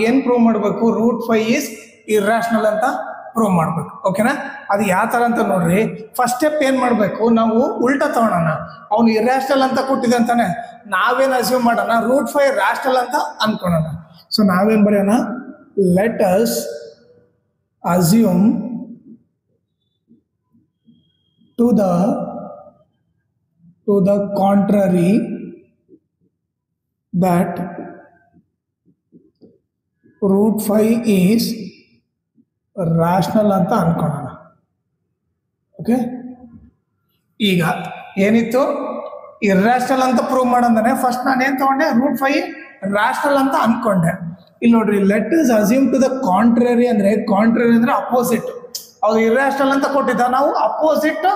ಏನು ಪ್ರೂವ್ ಮಾಡಬೇಕು? Root 5 is irrational ಅಂತ ಪ್ರೂವ್ ಮಾಡಬೇಕು. ಓಕೆನಾ? ಅದು ಯಾವ ಥರ ಅಂತ ನೋಡ್ರಿ. ಫಸ್ಟ್ ಸ್ಟೆಪ್ ಏನು ಮಾಡಬೇಕು? ನಾವು ಉಲ್ಟಾ ತಗೊಳ್ಳೋಣ. ಅವನು ಇರ್ರಾಷನಲ್ ಅಂತ ಕೊಟ್ಟಿದೆ ಅಂತಾನೆ ನಾವೇನು ಅಸ್ಯೂಮ್ ಮಾಡೋಣ? ರೂಟ್ 5 ರಾಷನಲ್ ಅಂತ ಅನ್ಕೊಳ್ಳೋಣ. ಸೊ ನಾವೇನು ಬರೆಯೋಣ? Let us assume to the contrary that root 5 is rational ಅಂತ ಅನ್ಕೊಳ್ಳೋಣ. ಓಕೆ, ಈಗ ಏನಿತ್ತು? ಇರ್ರಾಷನಲ್ ಅಂತ ಪ್ರೂವ್ ಮಾಡೋದಂದ್ರೆ ಫಸ್ಟ್ ನಾನು ಏನು ತಗೊಂಡೆ? ರೂಟ್ 5 ರಾಷನಲ್ ಅಂತ ಅನ್ಕೊಂಡೆ. ಇಲ್ಲಿ ನೋಡ್ರಿ, let us assume to the contrary ಅಂದ್ರೆ ಅಪೋಸಿಟ್. ಅವ್ರು ಇರ್ರಾಷನಲ್ ಅಂತ ಕೊಟ್ಟಿದ್ದ, ನಾವು ಅಪೋಸಿಟ್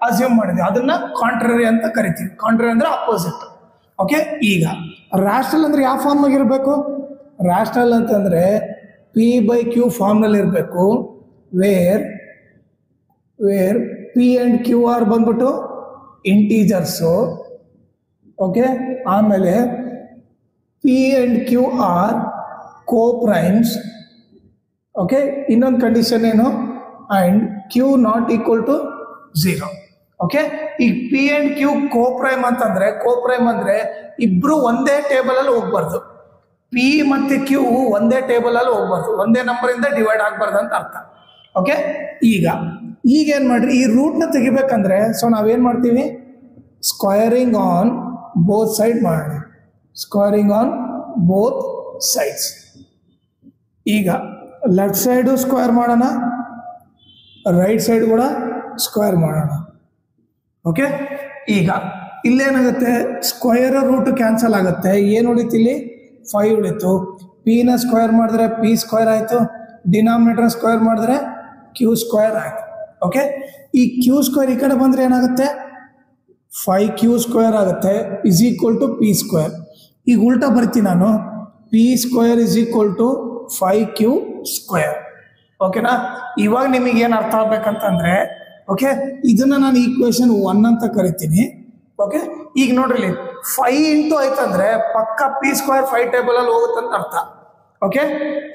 ಅಸ್ಯೂಮ್ ಮಾಡಿದ್ವಿ, ಅದನ್ನ ಕಾಂಟ್ರರಿ ಅಂತ ಕರಿತೀವಿ. ಕಾಂಟ್ರರಿ ಅಂದ್ರೆ ಅಪೋಸಿಟ್. ಓಕೆ, ಈಗ ರಾಷನಲ್ ಅಂದ್ರೆ ಯಾವ ಫಾರ್ಮ್ನಾಗ ಇರಬೇಕು? ರಾಷನಲ್ ಅಂತಂದ್ರೆ P/Q ಫಾರ್ಮ್ನಲ್ಲಿ ಇರಬೇಕು. Where P and Q are ಬಂದ್ಬಿಟ್ಟು ಇಂಟೀಜರ್ಸು. ಓಕೆ, ಆಮೇಲೆ P and Q are coprimes. Okay, ಇನ್ನೊಂದು ಕಂಡೀಷನ್ ಏನು? And Q not equal to 0. Okay, ಈಗ P ಆ್ಯಂಡ್ Q ಕೋಪ್ರೈಮ್ ಅಂತಂದ್ರೆ, ಕೋಪ್ರೈಮ್ ಅಂದ್ರೆ ಇಬ್ರು ಒಂದೇ ಟೇಬಲ್ ಅಲ್ಲಿ ಹೋಗ್ಬಾರ್ದು. P ಮತ್ತೆ Q ಒಂದೇ ಟೇಬಲ್ ಅಲ್ಲಿ ಹೋಗ್ಬಾರ್ದು, ಒಂದೇ ನಂಬರ್ ಇಂದ ಡಿವೈಡ್ ಆಗ್ಬಾರ್ದು ಅಂತ ಅರ್ಥ. ಓಕೆ, ಈಗ ಏನ್ ಮಾಡ್ರಿ? ಈ ರೂಟ್ ನ ತೆಗಿಬೇಕಂದ್ರೆ ಸೊ ನಾವೇನ್ ಮಾಡ್ತೀವಿ? ಸ್ಕ್ವಯರಿಂಗ್ ಆನ್ ಬೋತ್ ಸೈಡ್ ಮಾಡೋಣ. ಸ್ಕ್ವಯರಿಂಗ್ ಆನ್ ಬೋತ್ ಸೈಡ್ಸ್. ಈಗ ಲೆಫ್ಟ್ ಸೈಡು ಸ್ಕ್ವೇರ್ ಮಾಡೋಣ, ರೈಟ್ ಸೈಡ್ ಕೂಡ ಸ್ಕ್ವೇರ್ ಮಾಡೋಣ. ಓಕೆ, ಈಗ ಇಲ್ಲೇನಾಗುತ್ತೆ? ಸ್ಕ್ವಯರ್ ರೂಟ್ ಕ್ಯಾನ್ಸಲ್ ಆಗುತ್ತೆ. ಏನು ಉಳಿತು ಇಲ್ಲಿ? 5 ಉಳಿತು. P ನ ಸ್ಕ್ವೇರ್ ಮಾಡಿದ್ರೆ P ಸ್ಕ್ವೇರ್ ಆಯಿತು, ಡಿನಾಮಿನೇಟರ್ ಸ್ಕ್ವೇರ್ ಮಾಡಿದ್ರೆ Q ಸ್ಕ್ವೇರ್ ಆಯಿತು. ಓಕೆ, ಈ Q ಸ್ಕ್ವೇರ್ ಈ ಕಡೆ ಬಂದರೆ ಏನಾಗುತ್ತೆ? 5Q ಸ್ಕ್ವೇರ್ ಆಗುತ್ತೆ is equal to P square. ಈಗ ಉಲ್ಟಾ ಬರ್ತೀನಿ ನಾನು, P square is equal to 5Q square. ಓಕೆನಾ? ಇವಾಗ ನಿಮಗೆ ಏನು ಅರ್ಥ ಆಗ್ಬೇಕಂತಂದ್ರೆ, ಓಕೆ, ಇದನ್ನ ನಾನು ಈಕ್ವೇಶನ್ 1 ಅಂತ ಕರಿತೀನಿ. ಓಕೆ, ಈಗ ನೋಡ್ರಿ, 5 ಇಂಟು ಆಯ್ತಂದ್ರೆ ಪಕ್ಕ P ಸ್ಕ್ವೇರ್ 5 ಟೇಬಲ್ ಅಲ್ಲಿ ಹೋಗುತ್ತಂತ ಅರ್ಥ. ಓಕೆ,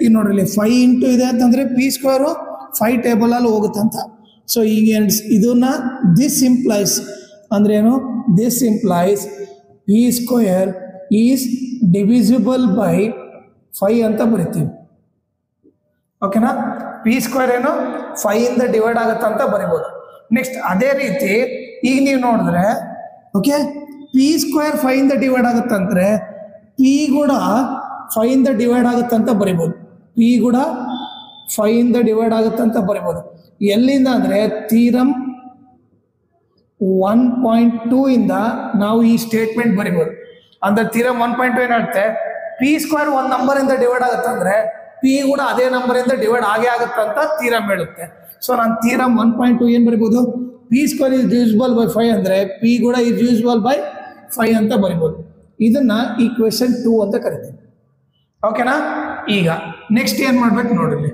ಈಗ ನೋಡ್ರಿ, 5 ಇಂಟು ಇದೆ ಅಂತಂದ್ರೆ P ಸ್ಕ್ವೇರು 5 ಟೇಬಲ್ ಅಲ್ಲಿ ಹೋಗುತ್ತಂತ. ಸೊ ಈಗ ಇದನ್ನ ದಿಸ್ ಇಂಪ್ಲೈಸ್ ಅಂದ್ರೆ ಏನು? This implies P square is divisible by 5 ಅಂತ ಬರಿತೀವಿ. ಓಕೆನಾ? P ಸ್ಕ್ವೇರ್ ಏನು? 5 ಇಂದ ಡಿವೈಡ್ ಆಗುತ್ತಂತ ಬರಿಬೋದು. ನೆಕ್ಸ್ಟ್ ಅದೇ ರೀತಿ ಈಗ ನೀವು ನೋಡಿದ್ರೆ, ಓಕೆ, P ಸ್ಕ್ವೇರ್ 5 ಇಂದ ಡಿವೈಡ್ ಆಗುತ್ತಂದ್ರೆ P ಕೂಡ 5 ಇಂದ ಡಿವೈಡ್ ಆಗುತ್ತಂತ ಬರಿಬೋದು. P ಕೂಡ 5 ಇಂದ ಡಿವೈಡ್ ಆಗುತ್ತಂತ ಬರಿಬೋದು. ಎಲ್ಲಿಂದ ಅಂದರೆ ಥೀರಮ್ 1.2 ಇಂದ ನಾವು ಈ ಸ್ಟೇಟ್ಮೆಂಟ್ ಬರಿಬೋದು. ಅಂದ್ರೆ ಥೀರಮ್ 1.2 ಏನು ಹೇಳುತ್ತೆ? P ಸ್ಕ್ವೇರ್ ಒಂದು ನಂಬರ್ ಇಂದ ಡಿವೈಡ್ ಆಗುತ್ತಂದ್ರೆ P ಕೂಡ ಅದೇ ನಂಬರ್ ಇಂದ ಡಿವೈಡ್ ಆಗೇ ಆಗುತ್ತಂತ ಥೀರಮ್ ಹೇಳುತ್ತೆ. ಸೊ ನಾನು ಥೀರಮ್ 1.2 ಏನು ಬರಿಬೋದು? P square is divisible by 5 ಅಂದರೆ P ಕೂಡ ಇಸ್ ಡಿವಿಸಿಬಲ್ ಬೈ 5 ಅಂತ ಬರಿಬೋದು. ಇದನ್ನ ಈಕ್ವೇಶನ್ 2 ಅಂತ ಕರಿತೀವಿ. ಓಕೆನಾ? ಈಗ ನೆಕ್ಸ್ಟ್ ಏನು ಮಾಡ್ಬೇಕು ನೋಡ್ರಿ.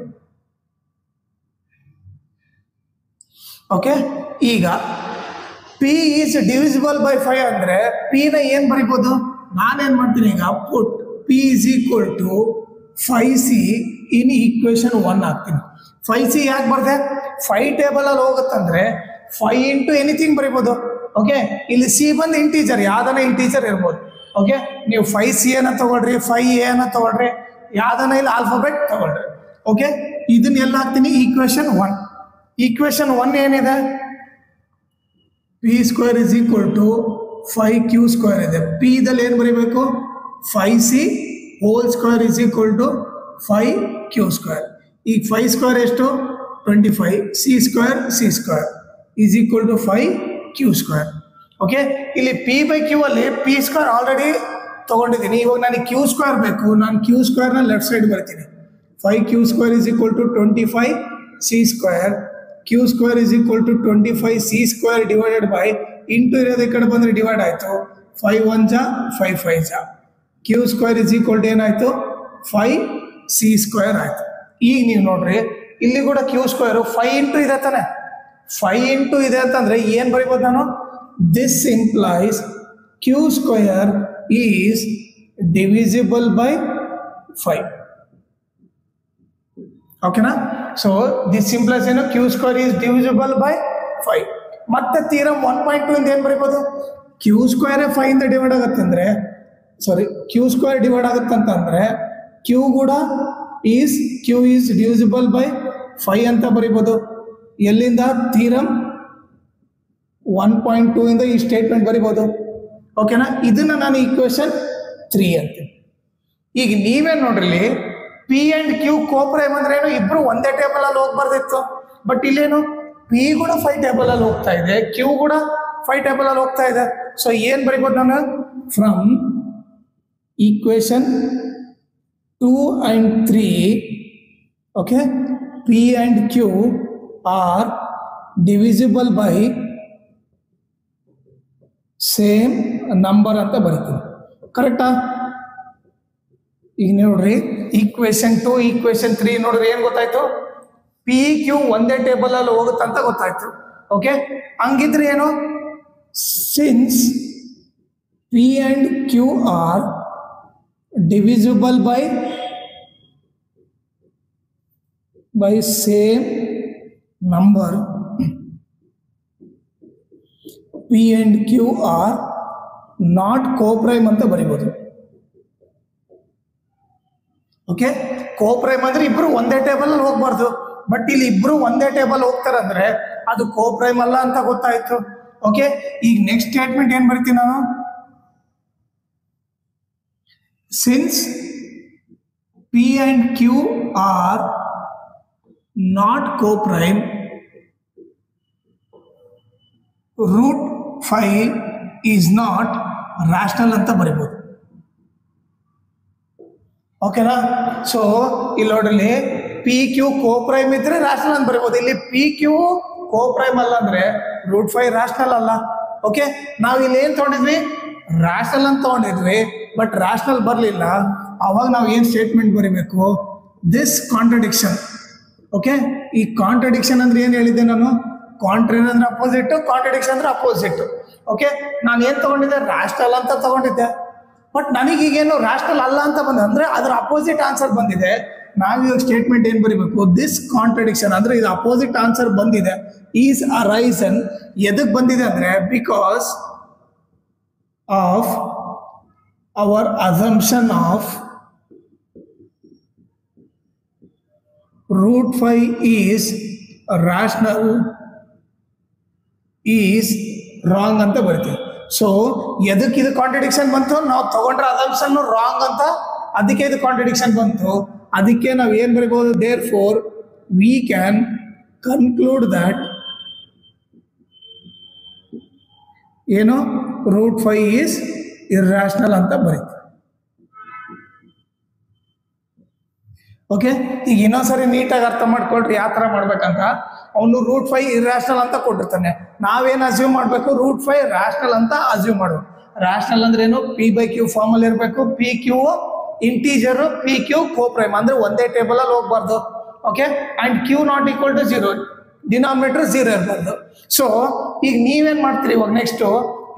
ಓಕೆ, ಈಗ P ಈಸ್ ಡಿವಿಸಿಬಲ್ ಬೈ 5 ಅಂದರೆ P ನ ಏನು ಬರಿಬೋದು? ನಾನೇನು ಮಾಡ್ತೀನಿ ಈಗ? Put P is equal to 5C in equation 1 ಹಾಕ್ತೀನಿ. 5C ಯಾಕೆ ಬರ್ದೆ? 5 ಟೇಬಲ್ ಅಲ್ಲಿ ಹೋಗುತ್ತಂದ್ರೆ 5 ಇಂಟು ಎನಿಥಿಂಗ್ ಬರಿಬೋದು. ಓಕೆ, ಇಲ್ಲಿ C ಬಂದು ಇಂಟೀಜರ್, ಯಾವ್ದನ್ನ ಇಂಟೀಜರ್ ಇರ್ಬೋದು. ಓಕೆ, ನೀವು 5C ಅನ್ನ ತಗೊಳ್ರಿ, 5A ಅನ್ನ ತಗೊಳ್ರಿ, ಯಾವ್ದನ್ನ ಇಲ್ಲಿ ಆಲ್ಫಾಬೆಟ್ ತಗೊಳ್ರಿ. ಓಕೆ, ಇದನ್ನ ಎಲ್ಲ ಹಾಕ್ತೀನಿ ಈಕ್ವೇಶನ್ 1. ಈಕ್ವೇಶನ್ 1 ಏನಿದೆ? P square is equal to 5Q square ಇದೆ. P ದಲ್ಲಿ ಏನು ಬರೀಬೇಕು? 5C whole square is equal to 5Q square. ಈಗ 5 ಸ್ಕ್ವೇರ್ ಎಷ್ಟು? 25. C square is equal to 5Q square. Okay, ಇಲ್ಲಿ P/Q ಅಲ್ಲಿ P ಸ್ಕ್ವೇರ್ ಆಲ್ರೆಡಿ ತಗೊಂಡಿದ್ದೀನಿ. ಇವಾಗ ನನಗೆ Q ಸ್ಕ್ವೇರ್ ಬೇಕು. ನಾನು Q ಸ್ಕ್ವೇರ್ನ ಲೆಫ್ಟ್ ಸೈಡ್ ಬರ್ತೀನಿ. 5Q square is equal to 25C square. Q square is equal to 25C square divided by into ಇರೋದು ಈ ಕಡೆ ಬಂದರೆ ಡಿವೈಡ್ ಆಯಿತು. 5 1 ಜಾ 5 5 ಜಾ. Q square is equal to ಏನಾಯಿತು? 5C ಸ್ಕ್ವೇರ್ ಆಯಿತು. ಈಗ ನೀವು ನೋಡ್ರಿ, ಇಲ್ಲಿ ಕೂಡ Q ಸ್ಕ್ವೇರು 5 ಇಂಟು ಇದೆ ತಾನೆ. 5 ಇಂಟು ಇದೆ ಅಂತಂದ್ರೆ ಏನು ಬರೀಬೋದು ನಾನು? This implies Q square is divisible by 5. ಓಕೆನಾ. ಸೊ ದಿಸ್ ಸಿಂಪ್ಲೆಸ್ ಏನು, Q square is divisible by 5. ಮತ್ತೆ ಥಿಯರಮ್ 1.2 ಇಂದ ಏನು ಬರೀಬೋದು, ಕ್ಯೂ ಸ್ಕ್ವೇರ್ 5 ಇಂದ ಡಿವೈಡ್ ಆಗುತ್ತೆ ಅಂದರೆ, ಸಾರಿ ಕ್ಯೂ ಸ್ಕ್ವೇರ್ ಡಿವೈಡ್ ಆಗುತ್ತೆ ಅಂತಂದರೆ ಕ್ಯೂ ಕೂಡ ಕ್ಯೂ ಈಸ್ ಡಿವಿಸಿಬಲ್ ಬೈ 5 ಅಂತ ಬರೀಬೋದು. ಎಲ್ಲಿಂದ, ಥಿಯರಮ್ 1.2 ಇಂದ ಈ ಸ್ಟೇಟ್ಮೆಂಟ್ ಬರೀಬೋದು. ಓಕೆನಾ. ಇದನ್ನ ನಾನು ಈಕ್ವೇಶನ್ 3 ಅಂತೀನಿ. ಈಗ ನೀವೇನು ನೋಡ್ರಿ, ಪಿ ಅಂಡ್ ಕ್ಯೂ ಕೋಪ್ರೈಮ್ ಅಂದ್ರೆ ಏನು, ಇಬ್ರು ಒಂದೇ ಟೇಬಲ್ ಅಲ್ಲಿ ಹೋಗ್ಬಾರ್ದಿತ್ತು. ಬಟ್ ಇಲ್ಲೇನು, ಪಿ ಕೂಡ 5 ಟೇಬಲ್ ಅಲ್ಲಿ ಹೋಗ್ತಾ ಇದೆ, ಕ್ಯೂ ಕೂಡ 5 ಟೇಬಲ್ ಅಲ್ಲಿ ಹೋಗ್ತಾ ಇದೆ. ಸೊ ಏನ್ ಬರೀಬೋದು ನಾನು, from equation 2 and 3, okay, P and Q are divisible by same number ಅಂತ ಬರೀತೀನಿ. ಕರೆಕ್ಟಾ. ಈಗ ನೋಡ್ರಿ, ಈಕ್ವೇಶನ್ 2 ಈಕ್ವೇಶನ್ 3 ನೋಡ್ರಿ ಏನ್ ಗೊತ್ತಾಯ್ತು, ಪಿ ಕ್ಯೂ ಒಂದೇ ಟೇಬಲ್ ಅಲ್ಲಿ ಹೋಗುತ್ತಂತ ಗೊತ್ತಾಯ್ತು. ಓಕೆ, ಹಂಗಿದ್ರೆ ಏನು, since p and Q are divisible by same number, p and Q are not coprime ಅಂತ ಬರೀಬೋದು. ಓಕೆ, ಕೋಪ್ರೈಮ್ ಅಂದ್ರೆ ಇಬ್ರು ಒಂದೇ ಟೇಬಲ್ ಅಲ್ಲಿ ಹೋಗ್ಬಾರ್ದು. ಬಟ್ ಇಲ್ಲಿ ಇಬ್ರು ಒಂದೇ ಟೇಬಲ್ ಹೋಗ್ತಾರಂದ್ರೆ ಅದು ಕೋಪ್ರೈಮ್ ಅಲ್ಲ ಅಂತ ಗೊತ್ತಾಯ್ತು. ಓಕೆ, ಈಗ ನೆಕ್ಸ್ಟ್ ಸ್ಟೇಟ್ಮೆಂಟ್ ಏನ್ ಬರಿತೀನಿ ನಾನು, since p and Q are not coprime, root 5 is not rational ಅಂತ ಬರಿಬೋದು. ಓಕೆನಾ. ಸೊ ಇಲ್ಲಿ ನೋಡ್ರಿ, ಪಿ ಕ್ಯೂ ಕೋಪ್ರೈಮ್ ಇದ್ರೆ ರ್ಯಾಷನಲ್ ಅಂತ ಬರಿಬೋದು. ಇಲ್ಲಿ ಪಿ ಕ್ಯೂ ಕೋಪ್ರೈಮ್ ಅಲ್ಲ ಅಂದ್ರೆ ರೂಟ್ 5 ರ್ಯಾಷನಲ್ ಅಲ್ಲ. ಓಕೆ, ನಾವು ಇಲ್ಲಿ ಏನ್ ತಗೊಂಡಿದ್ವಿ, ರ್ಯಾಷನಲ್ ಅಂತ ತಗೊಂಡಿದ್ವಿ, ಬಟ್ ರ್ಯಾಷನಲ್ ಬರಲಿಲ್ಲ. ಅವಾಗ ನಾವು ಏನು ಸ್ಟೇಟ್ಮೆಂಟ್ ಬರೀಬೇಕು, ದಿಸ್ ಕಾಂಟ್ರಡಿಕ್ಷನ್. ಓಕೆ, ಈ ಕಾಂಟ್ರಡಿಕ್ಷನ್ ಅಂದ್ರೆ ಏನು ಹೇಳಿದ್ದೆ ನಾನು, ಕಾಂಟ್ರೇರಿ ಅಂದ್ರೆ ಅಪೋಸಿಟ್, ಕಾಂಟ್ರಡಿಕ್ಷನ್ ಅಂದ್ರೆ ಅಪೋಸಿಟ್. ಓಕೆ, ನಾನು ಏನು ತಗೊಂಡಿದ್ದೆ, ರ್ಯಾಷನಲ್ ಅಂತ ತಗೊಂಡಿದ್ದೆ. ಬಟ್ ನನಗೀಗೇನು ರ್ಯಾಷನಲ್ ಅಲ್ಲ ಅಂತ ಬಂದ ಅಂದ್ರೆ ಅದರ ಅಪೋಸಿಟ್ ಆನ್ಸರ್ ಬಂದಿದೆ. ನಾವೀಗ ಸ್ಟೇಟ್ಮೆಂಟ್ ಏನು ಬರೀಬೇಕು, ದಿಸ್ ಕಾಂಟ್ರಡಿಕ್ಷನ್ ಅಂದ್ರೆ ಇದು ಅಪೋಸಿಟ್ ಆನ್ಸರ್ ಬಂದಿದೆ, ಈಸ್ ಅರೈಸನ್. ಎದಕ್ಕೆ ಬಂದಿದೆ ಅಂದ್ರೆ because of our assumption of root 5 is rational is wrong ಅಂತ ಬರೀತೀವಿ. ಸೊ ಎದಕ್ಕೆ ಇದು ಕಾಂಟ್ರಡಿಕ್ಷನ್ ಬಂತು, ನಾವು ತಗೊಂಡ್ರೆ ಅಸಂಪ್ಷನ್ ರಾಂಗ್ ಅಂತ, ಅದಕ್ಕೆ ಇದು ಕಾಂಟ್ರಡಿಕ್ಷನ್ ಬಂತು. ಅದಕ್ಕೆ ನಾವು ಏನು ಬರೀಬಹುದು, therefore we can conclude that ಏನು, ರೂಟ್ 5 ಈಸ್ ಇರ್ರಾಷನಲ್ ಅಂತ ಬರೀತೀವಿ. ಓಕೆ, ಈಗ ಇನ್ನೊಂದ್ಸರಿ ನೀಟಾಗಿ ಅರ್ಥ ಮಾಡ್ಕೊಳ್ರಿ ಯಾವ ಥರ ಮಾಡ್ಬೇಕಂತ. ಅವನು ರೂಟ್ 5 ಇರ್ರಾಷನಲ್ ಅಂತ ಕೊಟ್ಟಿರ್ತಾನೆ, ನಾವೇನು ಅಸ್ಯೂಮ್ ಮಾಡಬೇಕು, ರೂಟ್ 5 ರ್ಯಾಷನಲ್ ಅಂತ ಅಸ್ಯೂಮ್ ಮಾಡು. ರ್ಯಾಷನಲ್ ಅಂದ್ರೆ ಏನು, ಪಿ ಬೈ ಕ್ಯೂ ಫಾರ್ಮ್ ಅಲ್ಲಿ ಇರಬೇಕು, p q integer, p q coprime ಅಂದ್ರೆ ಒಂದೇ ಟೇಬಲ್ ಅಲ್ಲಿ ಹೋಗ್ಬಾರ್ದು. Okay, and q not equal to 0, denominator 0 ಇರಬಾರ್ದು. ಸೊ ಈಗ ನೀವೇನ್ ಮಾಡ್ತೀರಿ, ಇವಾಗ ನೆಕ್ಸ್ಟ್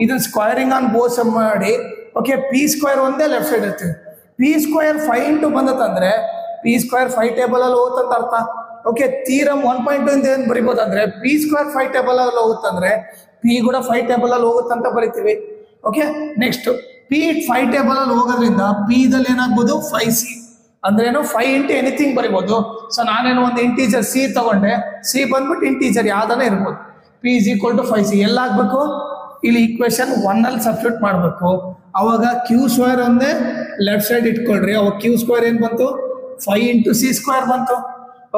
ಇದನ್ನ ಸ್ಕ್ವೈರಿಂಗ್ ಆನ್ ಬೋತ್ ಮಾಡಿ. ಓಕೆ, ಪಿ ಸ್ಕ್ವೇರ್ ಒಂದೇ ಲೆಫ್ಟ್ ಸೈಡ್ ಇರ್ತೀವಿ, ಪಿ ಸ್ಕ್ವೇರ್ 5 ಇಂಟು ಬಂದತ್ತಂದ್ರೆ ಪಿ ಸ್ಕ್ವೇರ್ 5 ಟೇಬಲ್ ಅಲ್ಲಿ ಹೋಗುತ್ತಂತ ಅರ್ಥ. ಓಕೆ, ಥಿಯರಮ್ 1.2 ಇಂದ ಏನು ಬರಿಬೋದಂದ್ರೆ ಪಿ ಸ್ಕ್ವೇರ್ 5 ಟೇಬಲ್ ಅಲ್ಲಿ ಹೋಗುತ್ತಂದ್ರೆ ಪಿ ಕೂಡ 5 ಟೇಬಲ್ ಅಲ್ಲಿ ಹೋಗುತ್ತಂತ ಬರಿತೀವಿ. ಓಕೆ, ನೆಕ್ಸ್ಟ್ ಪಿ 5 ಟೇಬಲ್ ಅಲ್ಲಿ ಹೋಗೋದ್ರಿಂದ ಪಿ ದಲ್ಲಿ ಏನಾಗ್ಬೋದು, 5c ಅಂದ್ರೆ ಏನು, 5 ಇಂಟು ಎನಿಥಿಂಗ್ ಬರಿಬೋದು. ಸೊ ನಾನೇನು ಒಂದು ಇಂಟೀಜರ್ ಸಿ ತಗೊಂಡೆ, ಸಿ ಬಂದ್ಬಿಟ್ಟು ಇಂಟೀಜರ್ ಯಾವ್ದಾನ ಇರ್ಬೋದು, P is equal to 5c. ಎಲ್ಲಾಗಬೇಕು, ಇಲ್ಲಿ ಈಕ್ವೇಶನ್ 1 ಅಲ್ಲಿ ಸಬ್ಸ್ಟಿಟ್ಯೂಟ್ ಮಾಡಬೇಕು. ಅವಾಗ ಕ್ಯೂ ಸ್ಕ್ವೇರ್ ಒಂದೇ ಲೆಫ್ಟ್ ಸೈಡ್ ಇಟ್ಕೊಳ್ರಿ, ಅವಾಗ ಕ್ಯೂ ಸ್ಕ್ವೇರ್ ಏನು ಬಂತು, 5 ಇಂಟು ಸಿ ಸ್ಕ್ವೇರ್ ಬಂತು.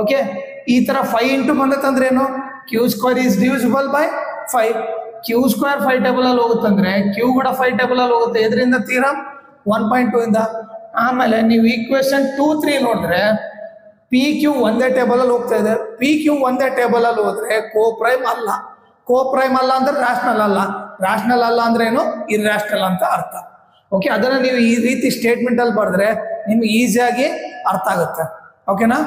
ಓಕೆ, ಈ ತರ 5 ಇಂಟು ಬಂದತ್ತಂದ್ರೆ ಏನು, Q square is divisible by 5. Q square 5 table ಅಲ್ಲಿ ಹೋಗುತ್ತಂದ್ರೆ ಕ್ಯೂ ಕೂಡ 5 ಟೇಬಲ್ ಅಲ್ಲಿ ಹೋಗುತ್ತೆ. ಇದರಿಂದ ಥಿಯರಮ್ 1.2 ಇಂದ. ಆಮೇಲೆ ನೀವು ಈಕ್ವೇಶನ್ 2, 3 ನೋಡಿದ್ರೆ ಪಿ ಕ್ಯೂ ಒಂದೇ ಟೇಬಲ್ ಅಲ್ಲಿ ಹೋಗ್ತಾ ಇದೆ. ಪಿ ಕ್ಯೂ ಒಂದೇ ಟೇಬಲ್ ಅಲ್ಲಿ ಹೋದ್ರೆ ಕೋಪ್ರೈಮ್ ಅಲ್ಲ. ಕೋಪ್ರೈಮ್ ಅಲ್ಲ ಅಂದ್ರೆ ರ್ಯಾಷನಲ್ ಅಲ್ಲ. ರ್ಯಾಷನಲ್ ಅಲ್ಲ ಅಂದ್ರೆ ಏನು, ಇರ್ರಾಷನಲ್ ಅಂತ ಅರ್ಥ. ಓಕೆ, ಅದನ್ನ ನೀವು ಈ ರೀತಿ ಸ್ಟೇಟ್ಮೆಂಟ್ ಅಲ್ಲಿ ಬರೆದ್ರೆ ನಿಮ್ಗೆ ಈಸಿಯಾಗಿ ಅರ್ಥ ಆಗುತ್ತೆ. ಓಕೆನಾ.